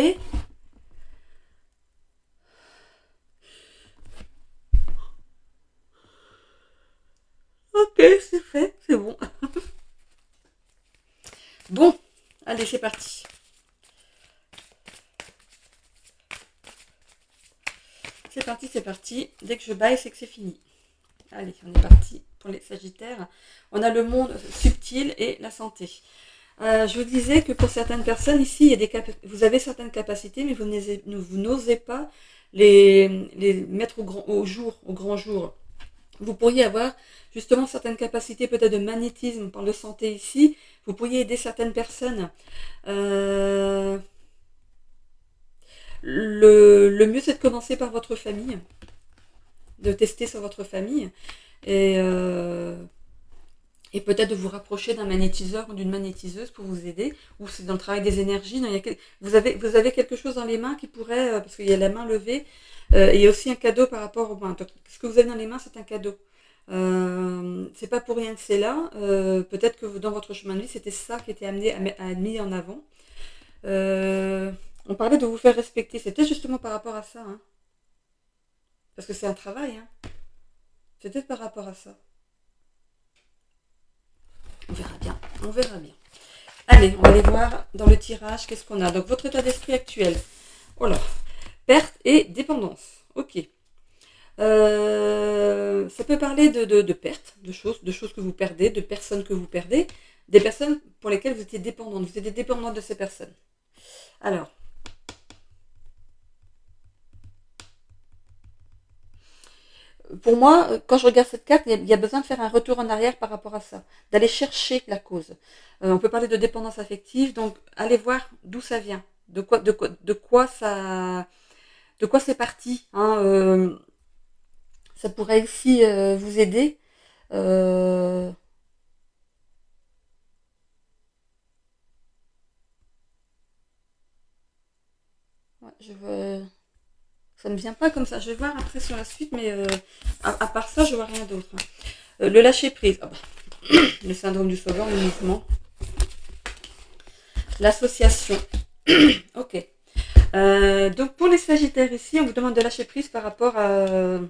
Ok, c'est fait, c'est bon. Bon, allez, c'est parti. C'est parti, c'est parti. Dès que je baille, c'est que c'est fini. Allez, on est parti pour les Sagittaires. On a le monde subtil et la santé. Je vous disais que pour certaines personnes ici, il y a vous avez certaines capacités, mais vous n'osez pas les mettre au grand jour. Vous pourriez avoir justement certaines capacités peut-être de magnétisme, on parle de santé ici. Vous pourriez aider certaines personnes. Le mieux, c'est de commencer par votre famille, de tester sur votre famille et peut-être de vous rapprocher d'un magnétiseur ou d'une magnétiseuse pour vous aider, ou c'est dans le travail des énergies. Non, vous avez quelque chose dans les mains qui pourrait, parce qu'il y a la main levée, et il y a aussi un cadeau par rapport aux mains. Donc, ce que vous avez dans les mains, c'est un cadeau. C'est pas pour rien que c'est là. Peut-être que dans votre chemin de vie, c'était ça qui était amené à être mis en avant. On parlait de vous faire respecter. C'était justement par rapport à ça. Hein. Parce que c'est un travail. Hein. C'est peut-être par rapport à ça. On verra bien. On verra bien. Allez, on va aller voir dans le tirage qu'est-ce qu'on a. Donc votre état d'esprit actuel. Oh là, perte et dépendance. Ok. Ça peut parler de pertes, de choses que vous perdez, de personnes que vous perdez, des personnes pour lesquelles vous étiez dépendante. Vous étiez dépendante de ces personnes. Alors, pour moi, quand je regarde cette carte, il y a besoin de faire un retour en arrière par rapport à ça, d'aller chercher la cause. On peut parler de dépendance affective, donc allez voir d'où ça vient, de quoi c'est parti. Hein, ça pourrait aussi vous aider. Euh, ouais, ça ne me vient pas comme ça. Je vais voir après sur la suite, mais à part ça, je vois rien d'autre. Hein. Le lâcher prise, oh bah, le syndrome du sauveur, le mouvement, l'association. Ok. Donc pour les Sagittaires ici, on vous demande de lâcher prise par rapport à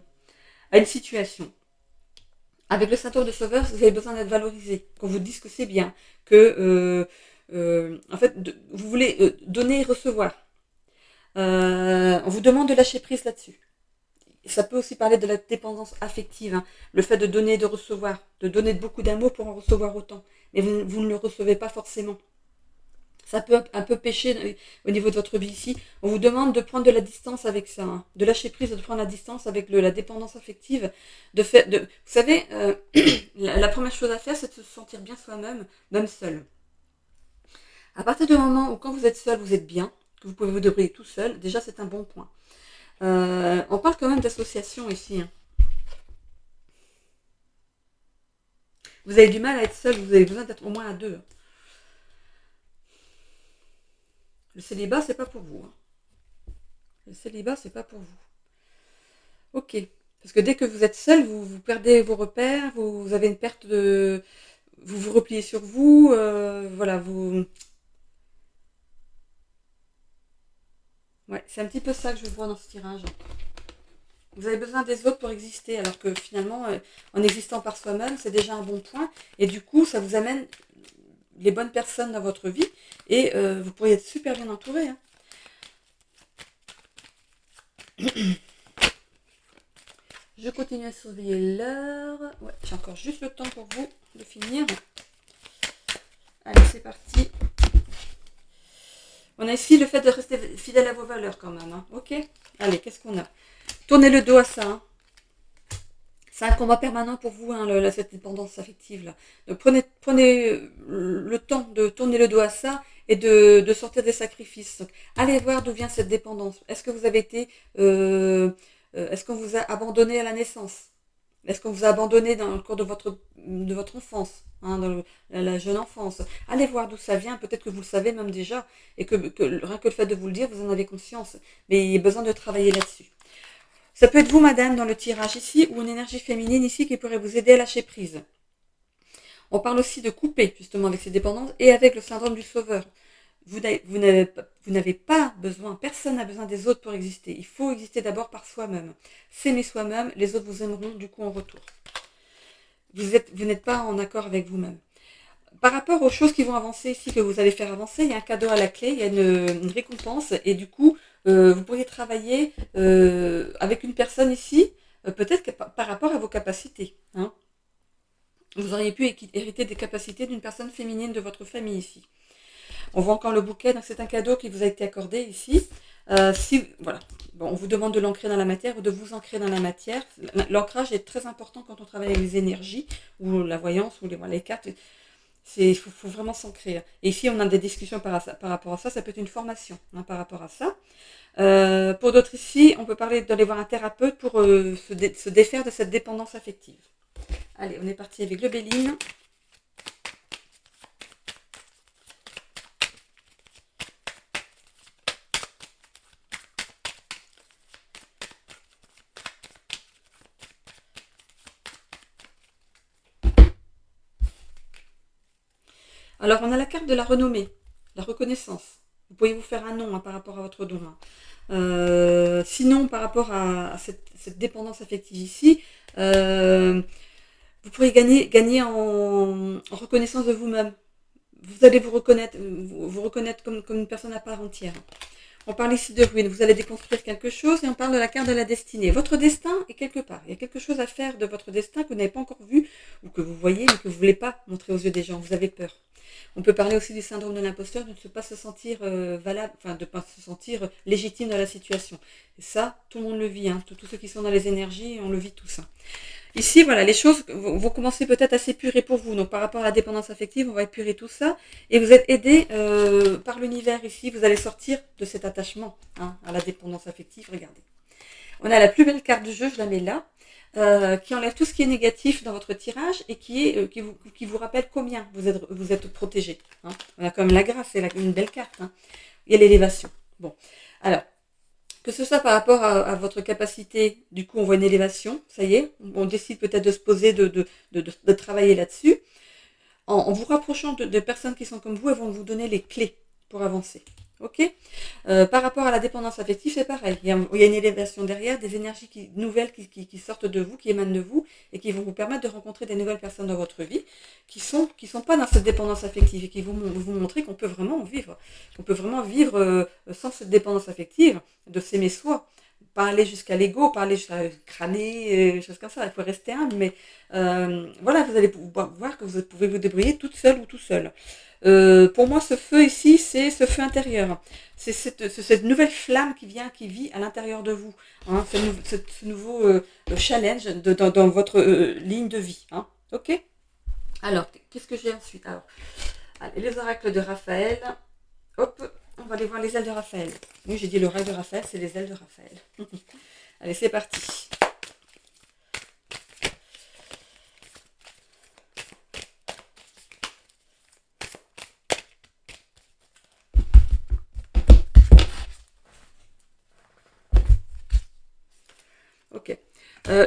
une situation. Avec le syndrome de sauveur, vous avez besoin d'être valorisé, qu'on vous dise que c'est bien, que en fait, vous voulez donner et recevoir. On vous demande de lâcher prise là-dessus. Ça peut aussi parler de la dépendance affective, hein. Le fait de donner et de recevoir, de donner beaucoup d'amour pour en recevoir autant. Mais vous ne le recevez pas forcément. Ça peut un peu pêcher au niveau de votre vie ici. On vous demande de prendre de la distance avec ça, hein. De lâcher prise, de prendre la distance avec la dépendance affective. Vous savez, la première chose à faire, c'est de se sentir bien soi-même, même seul. À partir du moment où quand vous êtes seul, vous êtes bien, que vous pouvez vous débrouiller tout seul, déjà c'est un bon point. On parle quand même d'association ici, hein. Vous avez du mal à être seul, vous avez besoin d'être au moins à deux. Le célibat, c'est pas pour vous, hein. Le célibat, c'est pas pour vous. Ok. Parce que dès que vous êtes seul, vous perdez vos repères, vous avez une perte de. Vous vous repliez sur vous, voilà, vous. Ouais, c'est un petit peu ça que je vois dans ce tirage. Vous avez besoin des autres pour exister, alors que finalement, en existant par soi-même, c'est déjà un bon point. Et du coup, ça vous amène les bonnes personnes dans votre vie et vous pourriez être super bien entouré. Hein. Je continue à surveiller l'heure. Ouais, j'ai encore juste le temps pour vous de finir. Allez, c'est parti. On a ici le fait de rester fidèle à vos valeurs quand même. Hein. Ok. Allez, qu'est-ce qu'on a? Tournez le dos à ça. Hein. C'est un combat permanent pour vous, hein, cette dépendance affective là. Donc prenez le temps de tourner le dos à ça et de sortir des sacrifices. Donc, allez voir d'où vient cette dépendance. Est-ce que vous avez été, est-ce qu'on vous a abandonné à la naissance? Est-ce qu'on vous a abandonné dans le cours de votre enfance, hein, dans la jeune enfance? Allez voir d'où ça vient. Peut-être que vous le savez même déjà et rien que le fait de vous le dire, vous en avez conscience. Mais il y a besoin de travailler là-dessus. Ça peut être vous, madame, dans le tirage ici, ou une énergie féminine ici qui pourrait vous aider à lâcher prise. On parle aussi de couper, justement, avec ces dépendances et avec le syndrome du sauveur. Vous n'avez pas besoin, personne n'a besoin des autres pour exister. Il faut exister d'abord par soi-même. S'aimer soi-même, les autres vous aimeront du coup en retour. Vous n'êtes pas en accord avec vous-même. Par rapport aux choses qui vont avancer ici, que vous allez faire avancer, il y a un cadeau à la clé, il y a une récompense, et du coup, vous pourriez travailler avec une personne ici, peut-être que par rapport à vos capacités. Hein. Vous auriez pu hériter des capacités d'une personne féminine de votre famille ici. On voit encore le bouquet, donc c'est un cadeau qui vous a été accordé ici. Voilà. Bon, on vous demande de l'ancrer dans la matière ou de vous ancrer dans la matière. L'ancrage est très important quand on travaille avec les énergies ou la voyance ou les cartes. Il faut vraiment s'ancrer. Et ici, on a des discussions par rapport à ça. Ça peut être une formation hein, par rapport à ça. Pour d'autres ici, on peut parler d'aller voir un thérapeute pour se défaire de cette dépendance affective. Allez, on est parti avec le Béline. Alors, on a la carte de la renommée, la reconnaissance. Vous pouvez vous faire un nom hein, par rapport à votre don. Hein. Sinon, par rapport à cette dépendance affective ici, vous pourriez gagner en reconnaissance de vous-même. vous allez vous reconnaître, vous reconnaître comme une personne à part entière. On parle ici de ruine, vous allez déconstruire quelque chose et on parle de la carte de la destinée. Votre destin est quelque part. Il y a quelque chose à faire de votre destin que vous n'avez pas encore vu ou que vous voyez mais que vous ne voulez pas montrer aux yeux des gens. Vous avez peur. On peut parler aussi du syndrome de l'imposteur, de ne pas se sentir valable, enfin de ne pas se sentir légitime dans la situation. Et ça, tout le monde le vit. Hein. Tous ceux qui sont dans les énergies, on le vit tous. Hein. Ici, voilà, les choses vont commencer peut-être à s'épurer pour vous. Donc, par rapport à la dépendance affective, on va épurer tout ça. Et vous êtes aidé par l'univers ici. Vous allez sortir de cet attachement à la dépendance affective. Regardez. On a la plus belle carte du jeu, je la mets là, qui enlève tout ce qui est négatif dans votre tirage et qui vous rappelle combien vous êtes protégé. Hein. On a comme la grâce, c'est une belle carte. Hein. Il y a l'élévation. Bon, alors. Que ce soit par rapport à votre capacité, du coup on voit une élévation, ça y est, on décide peut-être de se poser, de travailler là-dessus. En vous rapprochant de personnes qui sont comme vous, elles vont vous donner les clés pour avancer. Ok. Par rapport à la dépendance affective, c'est pareil. Il y a une élévation derrière, des énergies nouvelles qui sortent de vous, qui émanent de vous, et qui vont vous permettre de rencontrer des nouvelles personnes dans votre vie, qui sont pas dans cette dépendance affective, et qui vont vous montrer qu'on peut vraiment vivre. Qu'on peut vraiment vivre sans cette dépendance affective, de s'aimer soi. Pas aller jusqu'à l'ego, pas aller jusqu'à crâner, des choses comme ça. Il faut rester humble, mais voilà, vous allez voir que vous pouvez vous débrouiller toute seule ou tout seul. Pour moi, ce feu ici, c'est ce feu intérieur. C'est cette nouvelle flamme qui vit à l'intérieur de vous. Hein, ce nouveau challenge dans votre ligne de vie. Hein, ok. Alors, qu'est-ce que j'ai ensuite? Alors, allez, les oracles de Raphaël. Hop, on va aller voir les ailes de Raphaël. Oui, j'ai dit l'oracle de Raphaël, c'est les ailes de Raphaël. Allez, c'est parti. Ok.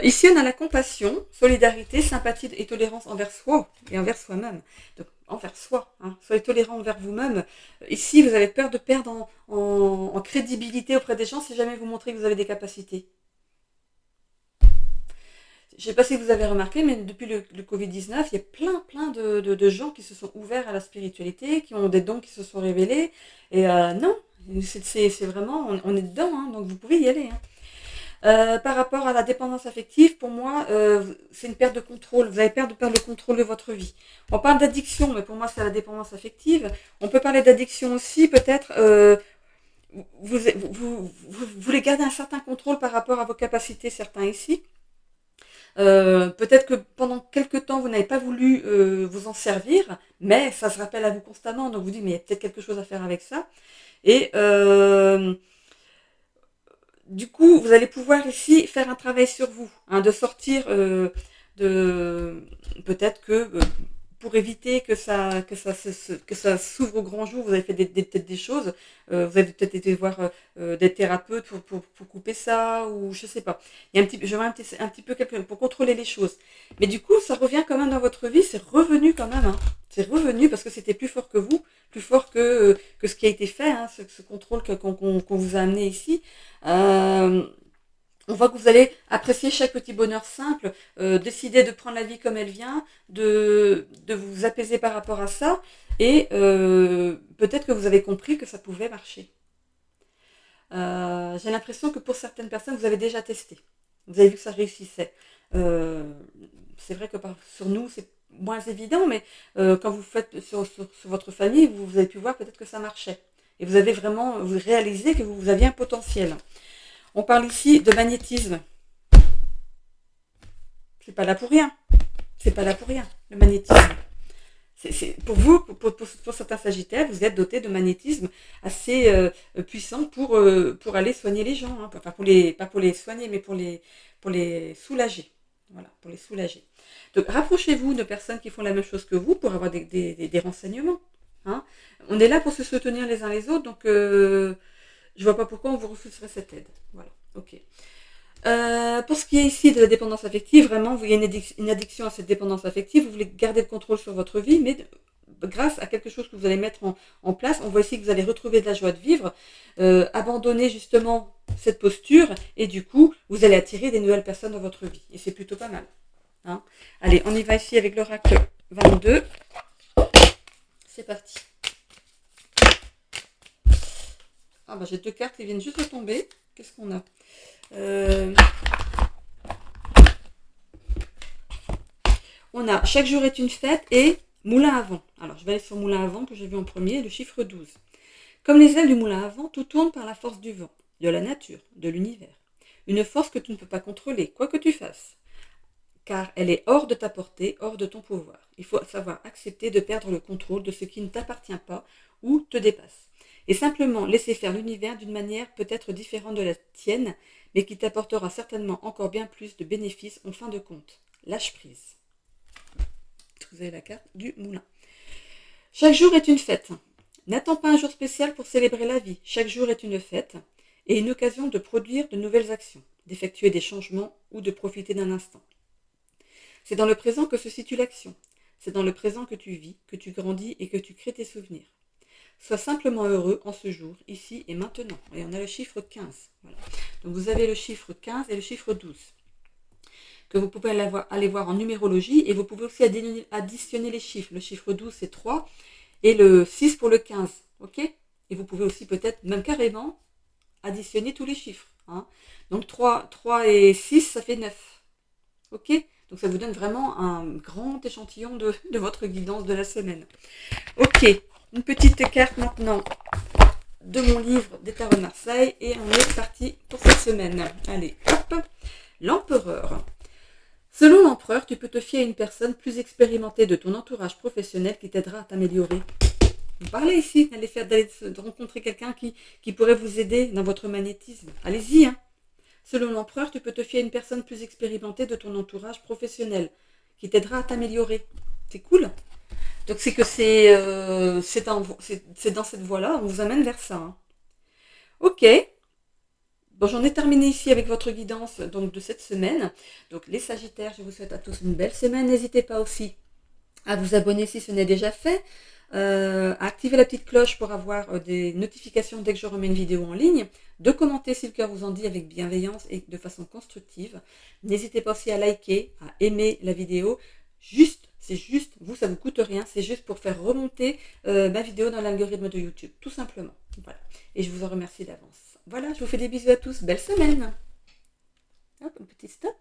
Ici, on a la compassion, solidarité, sympathie et tolérance envers soi et envers soi-même. Donc, envers soi. Hein. Soyez tolérant envers vous-même. Ici, vous avez peur de perdre en crédibilité auprès des gens si jamais vous montrez que vous avez des capacités. Je ne sais pas si vous avez remarqué, mais depuis le Covid-19, il y a plein de gens qui se sont ouverts à la spiritualité, qui ont des dons qui se sont révélés. Et non, c'est vraiment, on est dedans, hein, donc vous pouvez y aller. Hein. Par rapport à la dépendance affective, pour moi, c'est une perte de contrôle. Vous avez peur de perdre le contrôle de votre vie. On parle d'addiction, mais pour moi, c'est la dépendance affective. On peut parler d'addiction aussi, peut-être. Vous voulez garder un certain contrôle par rapport à vos capacités, certains ici. Peut-être que pendant quelques temps, vous n'avez pas voulu vous en servir, mais ça se rappelle à vous constamment. Donc vous dites, mais il y a peut-être quelque chose à faire avec ça. Et du coup, vous allez pouvoir ici faire un travail sur vous, hein, de sortir de peut-être que pour éviter que ça s'ouvre au grand jour, vous avez fait peut-être des choses, vous avez peut-être été voir des thérapeutes pour couper ça, ou je sais pas. Il y a je vois un petit peu quelqu'un pour contrôler les choses. Mais du coup, ça revient quand même dans votre vie, c'est revenu quand même. Hein. C'est revenu parce que c'était plus fort que vous, plus fort que ce qui a été fait, hein, ce contrôle qu'on vous a amené ici. On voit que vous allez apprécier chaque petit bonheur simple, décider de prendre la vie comme elle vient, de vous apaiser par rapport à ça, et peut-être que vous avez compris que ça pouvait marcher. J'ai l'impression que pour certaines personnes, vous avez déjà testé. Vous avez vu que ça réussissait. C'est vrai que sur nous, c'est moins évident, mais quand vous faites sur votre famille, vous avez pu voir peut-être que ça marchait. Et vous avez vraiment réalisé que vous aviez un potentiel. On parle ici de magnétisme. C'est pas là pour rien. C'est pas là pour rien, le magnétisme. Pour vous, pour certains sagittaires, vous êtes doté de magnétisme assez puissant pour aller soigner les gens. Hein. Enfin, pas pour les soigner, mais pour les soulager. Voilà, pour les soulager. Donc, rapprochez-vous de personnes qui font la même chose que vous pour avoir des renseignements. Hein. On est là pour se soutenir les uns les autres, donc je vois pas pourquoi on vous refuserait cette aide. Voilà, ok. Pour ce qui est ici de la dépendance affective, vraiment, il y a une addiction à cette dépendance affective, vous voulez garder le contrôle sur votre vie, mais grâce à quelque chose que vous allez mettre en place, on voit ici que vous allez retrouver de la joie de vivre, abandonner justement cette posture, et du coup, vous allez attirer des nouvelles personnes dans votre vie. Et c'est plutôt pas mal. Hein. Allez, on y va ici avec l'oracle 22. c'est parti. Ah bah j'ai deux cartes qui viennent juste de tomber. Qu'est-ce qu'on a On a chaque jour est une fête et moulin à vent. Alors je vais aller sur moulin à vent que j'ai vu en premier, le chiffre 12. Comme les ailes du moulin à vent, tout tourne par la force du vent, de la nature, de l'univers. Une force que tu ne peux pas contrôler, quoi que tu fasses. Car elle est hors de ta portée, hors de ton pouvoir. Il faut savoir accepter de perdre le contrôle de ce qui ne t'appartient pas ou te dépasse. Et simplement laisser faire l'univers d'une manière peut-être différente de la tienne, mais qui t'apportera certainement encore bien plus de bénéfices en fin de compte. Lâche prise. Vous avez la carte du moulin. Chaque jour est une fête. N'attends pas un jour spécial pour célébrer la vie. Chaque jour est une fête et une occasion de produire de nouvelles actions, d'effectuer des changements ou de profiter d'un instant. C'est dans le présent que se situe l'action. C'est dans le présent que tu vis, que tu grandis et que tu crées tes souvenirs. Sois simplement heureux en ce jour, ici et maintenant. Et on a le chiffre 15. Voilà. Donc vous avez le chiffre 15 et le chiffre 12. Que vous pouvez aller voir en numérologie. Et vous pouvez aussi additionner les chiffres. Le chiffre 12 c'est 3 et le 6 pour le 15. Ok ? Et vous pouvez aussi peut-être, même carrément, additionner tous les chiffres. Hein. Donc 3 et 6, ça fait 9. Ok ? Donc ça vous donne vraiment un grand échantillon de votre guidance de la semaine. Ok, une petite carte maintenant de mon livre des tarots de Marseille et on est parti pour cette semaine. Allez, hop, l'empereur. Selon l'empereur, tu peux te fier à une personne plus expérimentée de ton entourage professionnel qui t'aidera à t'améliorer. Vous parlez ici, d'aller rencontrer quelqu'un qui pourrait vous aider dans votre magnétisme. Allez-y, hein. Selon l'empereur, tu peux te fier à une personne plus expérimentée de ton entourage professionnel qui t'aidera à t'améliorer. C'est cool. Donc c'est que c'est dans cette voie-là, on vous amène vers ça. Hein. Ok. Bon, j'en ai terminé ici avec votre guidance donc, de cette semaine. Donc les Sagittaires, je vous souhaite à tous une belle semaine. N'hésitez pas aussi à vous abonner si ce n'est déjà fait. À activer la petite cloche pour avoir des notifications dès que je remets une vidéo en ligne, de commenter si le cœur vous en dit avec bienveillance et de façon constructive. N'hésitez pas aussi à liker, à aimer la vidéo. C'est juste, vous, ça ne vous coûte rien, c'est juste pour faire remonter ma vidéo dans l'algorithme de YouTube, tout simplement. Voilà. Et je vous en remercie d'avance. Voilà, je vous fais des bisous à tous, belle semaine. Hop, un petit stop.